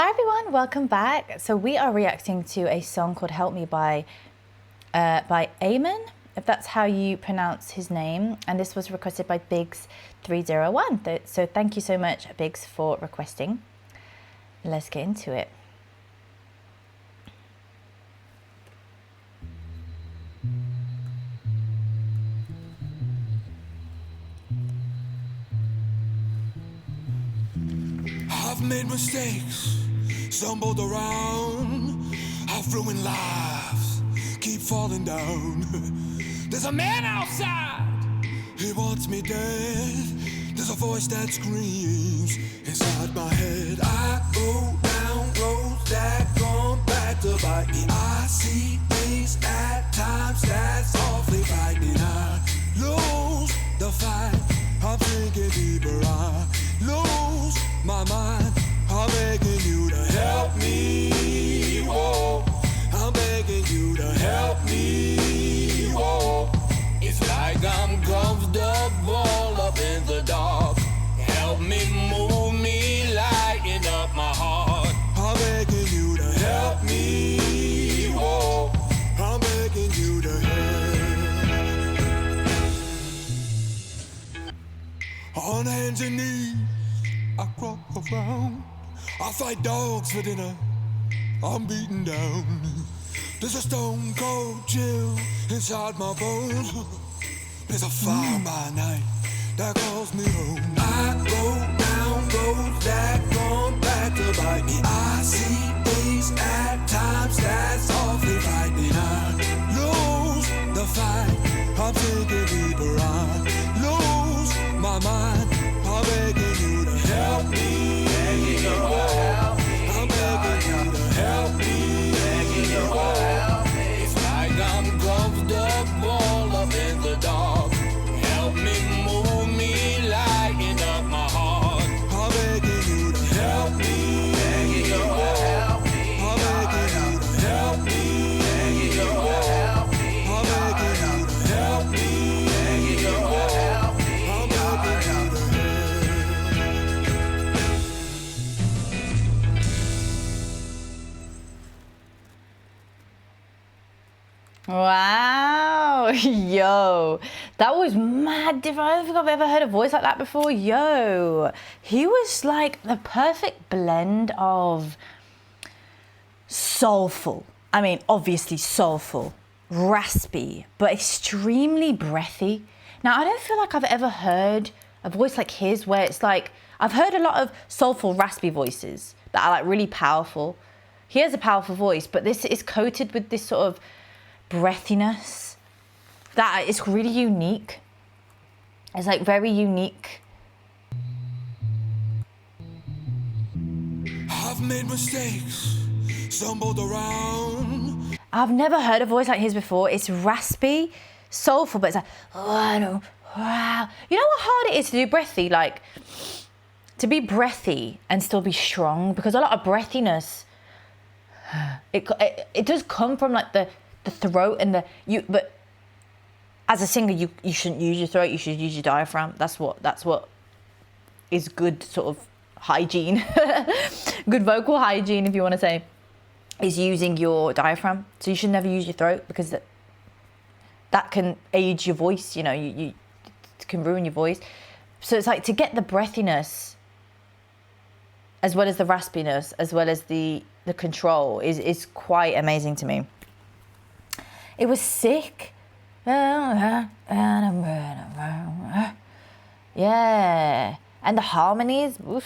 Hi everyone, welcome back. So we are reacting to a song called Help Me by Eamon, if that's how you pronounce his name. And this was requested by Biggs301. So thank you so much, Biggs, for requesting. Let's get into it. I've made mistakes, stumbled around, I've ruined lives, keep falling down. There's a man outside, he wants me dead. There's a voice that screams inside my head. I go down roads that come back to bite me. I see things at times that's awfully frightening. I lose the fight, I'm thinking deeper. I lose my mind, I'm begging you to help me. Whoa, I'm begging you to help me. Whoa, it's like I'm comfortable up in the dark. Help me move me, lighten up my heart. I'm begging you to help me. Whoa, I'm begging you to help. On hands and knees, I crawl around. I fight dogs for dinner, I'm beaten down. There's a stone cold chill inside my bones. There's a fire by night that calls me home. I go down roads that come back to bite me. I see things at times that's awfully frightening. I lose the fight, I'm thinking deeper. I lose my mind, I'm begging you to help me. Begging you to help me. I'm begging you to help me. Begging you to help me. It's like I'm comfortable up in the dark. Help me move me, lighten up my heart. I'm begging you to help me. Begging you to help me. I'm begging you to help me. Begging you to help me. I'm begging you to help me. Begging you to help me. I'm begging you to help me. Wow, yo, that was mad different. I don't think I've ever heard a voice like that before. Yo, he was like the perfect blend of soulful. I mean, obviously soulful, raspy, but extremely breathy. Now, I don't feel like I've ever heard a voice like his where it's like, I've heard a lot of soulful, raspy voices that are like really powerful. He has a powerful voice, but this is coated with this sort of breathiness that is really unique. It's like very unique. I've made mistakes, stumbled around. I've never heard a voice like his before. It's raspy, soulful, but it's like, oh, no, wow. You know how hard it is to do breathy? Like, to be breathy and still be strong, because a lot of breathiness, it does come from like the throat and but as a singer you shouldn't use your throat, you should use your diaphragm. That's what is good sort of hygiene. Good vocal hygiene, if you want to say, is using your diaphragm. So you should never use your throat, because that can age your voice, you know, you it can ruin your voice. So it's like to get the breathiness as well as the raspiness as well as the control is quite amazing to me. It was sick. Yeah. And the harmonies. Oof.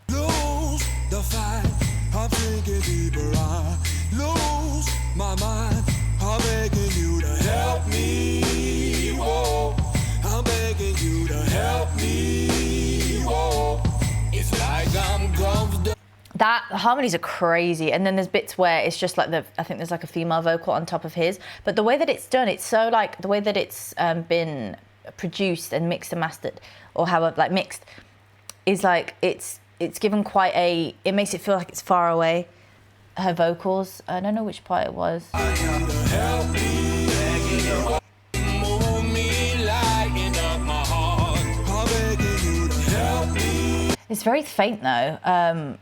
Lose the fight, I'm thinking deeper. I lose my mind, I'm begging you to help me. Whoa, I'm begging you to help me. Whoa, it's like I'm comfortable. The harmonies are crazy, and then there's bits where it's just like I think there's like a female vocal on top of his, but the way that it's done, it's so like the way that it's been produced and mixed and mastered, or however, like mixed, is like it's given quite a, it makes it feel like it's far away, her vocals. I don't know which part it was. Help me, begging you to move me, lighten up my heart. I'm begging you to help me. It's very faint though.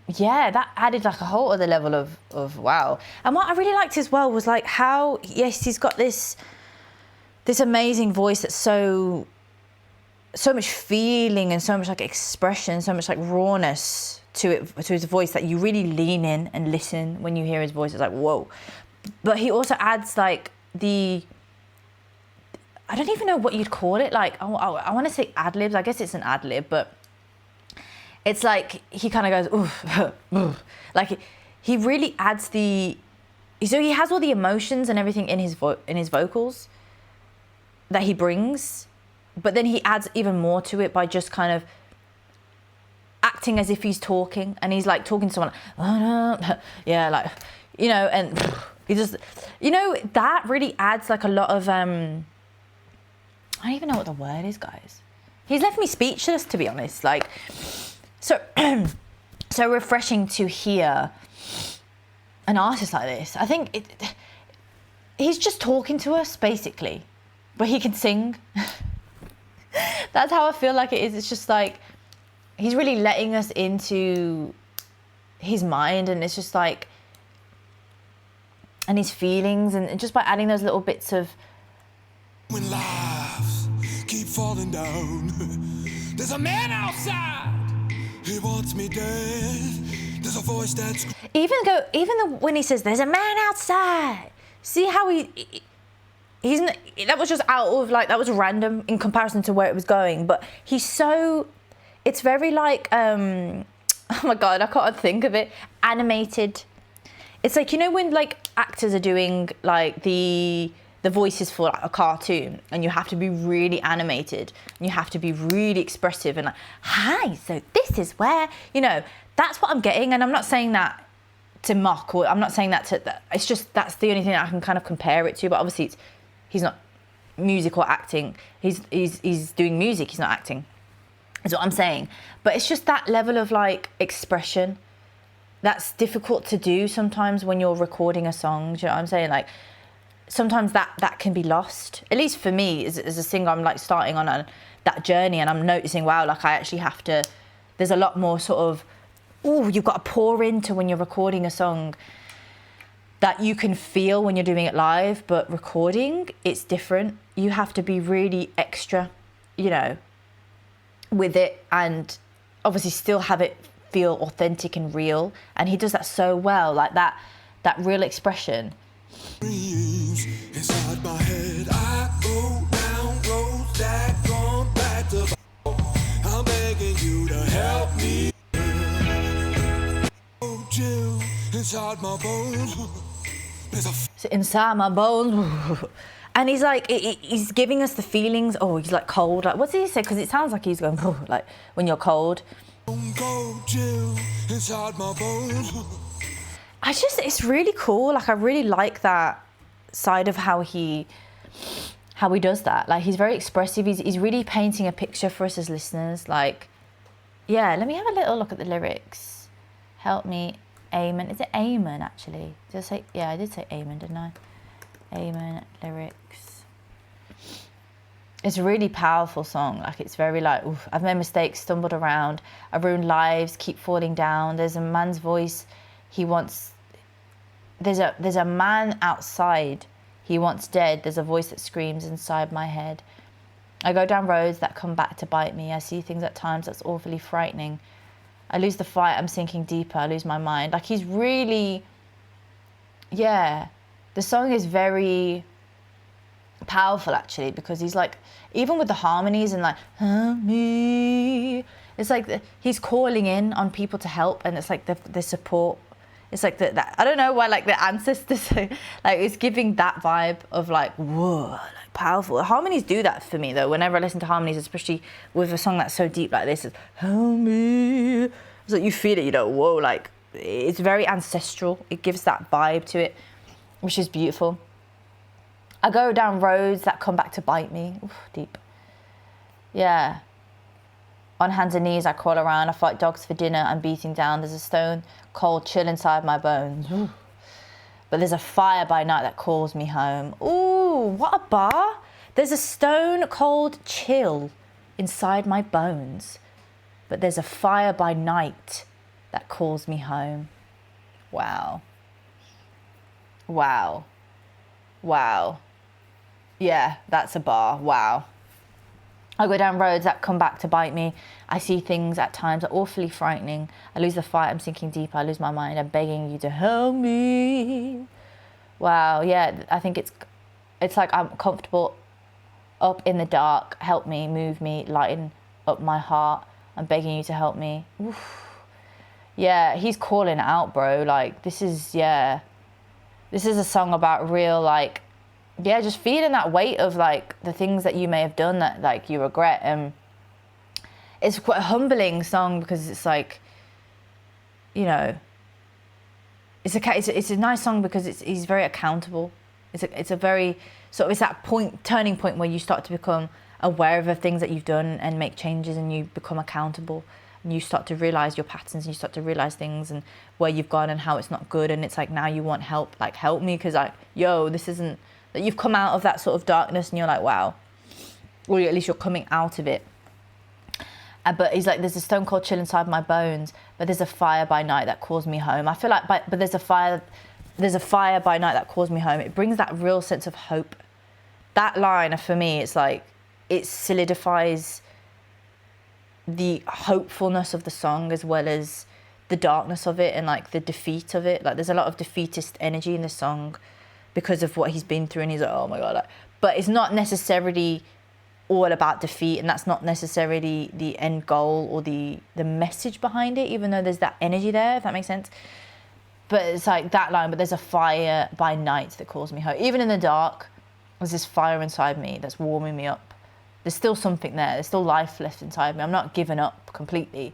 Yeah, that added like a whole other level of wow. And what I really liked as well was like how, yes, he's got this amazing voice that's so much feeling and so much like expression, so much like rawness to it, to his voice, that you really lean in and listen when you hear his voice. It's like, whoa. But he also adds like I don't even know what you'd call it. Like, I want to say ad-libs. I guess it's an ad-lib, but it's like he kind of goes, ooh, ooh. Like he really adds so he has all the emotions and everything in his vocals that he brings, but then he adds even more to it by just kind of acting as if he's talking, and he's like talking to someone, yeah, like, you know, and he just, you know, that really adds like a lot of, I don't even know what the word is, guys. He's left me speechless, to be honest. Like, so refreshing to hear an artist like this. I think he's just talking to us, basically, but he can sing. That's how I feel like it is. It's just like, he's really letting us into his mind, and it's just like, and his feelings, and just by adding those little bits of, when lives keep falling down, there's a man outside, he wants me dead. There's a voice that's when he says there's a man outside, see how he's that was just out of like, that was random in comparison to where it was going, but it's very like oh my god, I can't think of it, animated. It's like, you know, when like actors are doing like the voices for like a cartoon, and you have to be really animated and you have to be really expressive and like, hi, so this is where, you know, that's what I'm getting. And I'm not saying that to mock, or I'm not saying that it's just, that's the only thing that I can kind of compare it to. But obviously he's not music or acting, he's doing music, he's not acting, is what I'm saying. But it's just that level of like expression that's difficult to do sometimes when you're recording a song. Do you know what I'm saying? Like, sometimes that can be lost. At least for me, as a singer, I'm like starting on that journey, and I'm noticing, wow, like I actually have to, there's a lot more sort of, you've got to pour into when you're recording a song that you can feel when you're doing it live, but recording, it's different. You have to be really extra, you know, with it, and obviously still have it feel authentic and real. And he does that so well, like that real expression. dreams inside my head. I go down roads that come back to. I'm begging you to help me. Oh, chill inside my bones. So inside my bones. And he's like, he's giving us the feelings. Oh, he's like cold. Like, what's he say? Because it sounds like he's going, like when you're cold. Go chill inside my bones. It's really cool. Like, I really like that side of how he does that. Like, he's very expressive. He's really painting a picture for us as listeners. Like, yeah, let me have a little look at the lyrics. Help me, Eamon. Is it Eamon, actually? Did I say, yeah, I did say Eamon, didn't I? Eamon lyrics. It's a really powerful song. Like, it's very like, oof, I've made mistakes, stumbled around, I've ruined lives, keep falling down. There's a man's voice. There's a man outside, he wants dead. There's a voice that screams inside my head. I go down roads that come back to bite me. I see things at times that's awfully frightening. I lose the fight, I'm sinking deeper, I lose my mind. Like, he's really, yeah. The song is very powerful, actually, because he's like, even with the harmonies and like, me, it's like he's calling in on people to help, and it's like the support. It's like that. I don't know why, like the ancestors, like it's giving that vibe of like, whoa, like powerful. Harmonies do that for me though. Whenever I listen to harmonies, especially with a song that's so deep like this, it's me. It's like you feel it, you know, whoa, like it's very ancestral. It gives that vibe to it, which is beautiful. I go down roads that come back to bite me. Oof, deep. Yeah. On hands and knees, I crawl around. I fight dogs for dinner. I'm beating down. There's a stone cold chill inside my bones. Ooh. But there's a fire by night that calls me home. Ooh, what a bar. There's a stone cold chill inside my bones. but there's a fire by night that calls me home. Wow. Wow. Wow. Yeah, that's a bar. Wow. I go down roads that come back to bite me. I see things at times that are awfully frightening. I lose the fight, I'm sinking deeper, I lose my mind, I'm begging you to help me. Wow, yeah, I think it's like I'm comfortable up in the dark. Help me, move me, lighten up my heart. I'm begging you to help me. Oof. Yeah, he's calling out, bro. Like, this is a song about real, like, yeah, just feeling that weight of, like, the things that you may have done that, like, you regret. And it's quite a humbling song because it's like, you know, it's a nice song because he's very accountable. It's a very sort of, it's that turning point where you start to become aware of the things that you've done and make changes, and you become accountable, and you start to realize your patterns, and you start to realize things and where you've gone and how it's not good. And it's like, now you want help, like, help me, because, like, yo, this isn't, that you've come out of that sort of darkness and you're like, wow, or at least you're coming out of it. But he's like, there's a stone cold chill inside my bones, but there's a fire by night that calls me home. I feel like, but there's a fire by night that calls me home. It brings that real sense of hope. That line, for me, it's like, it solidifies the hopefulness of the song as well as the darkness of it and, like, the defeat of it. Like, there's a lot of defeatist energy in the song because of what he's been through, and he's like, oh my God. Like, but it's not necessarily all about defeat, and that's not necessarily the end goal or the message behind it, even though there's that energy there, if that makes sense. But it's like that line, but there's a fire by night that calls me home. Even in the dark, there's this fire inside me that's warming me up. There's still something there. There's still life left inside me. I'm not giving up completely,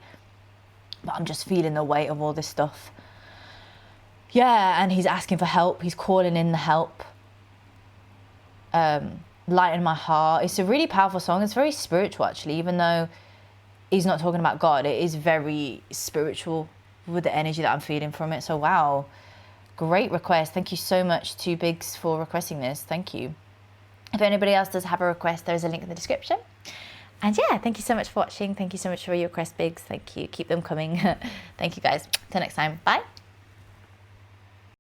but I'm just feeling the weight of all this stuff. Yeah, and he's asking for help. He's calling in the help. Light in my heart. It's a really powerful song. It's very spiritual, actually, even though he's not talking about God. It is very spiritual with the energy that I'm feeling from it. So, wow, great request. Thank you so much to Biggs for requesting this. Thank you. If anybody else does have a request, there's a link in the description. And yeah, thank you so much for watching. Thank you so much for your request, Biggs. Thank you. Keep them coming. Thank you, guys. Till next time. Bye.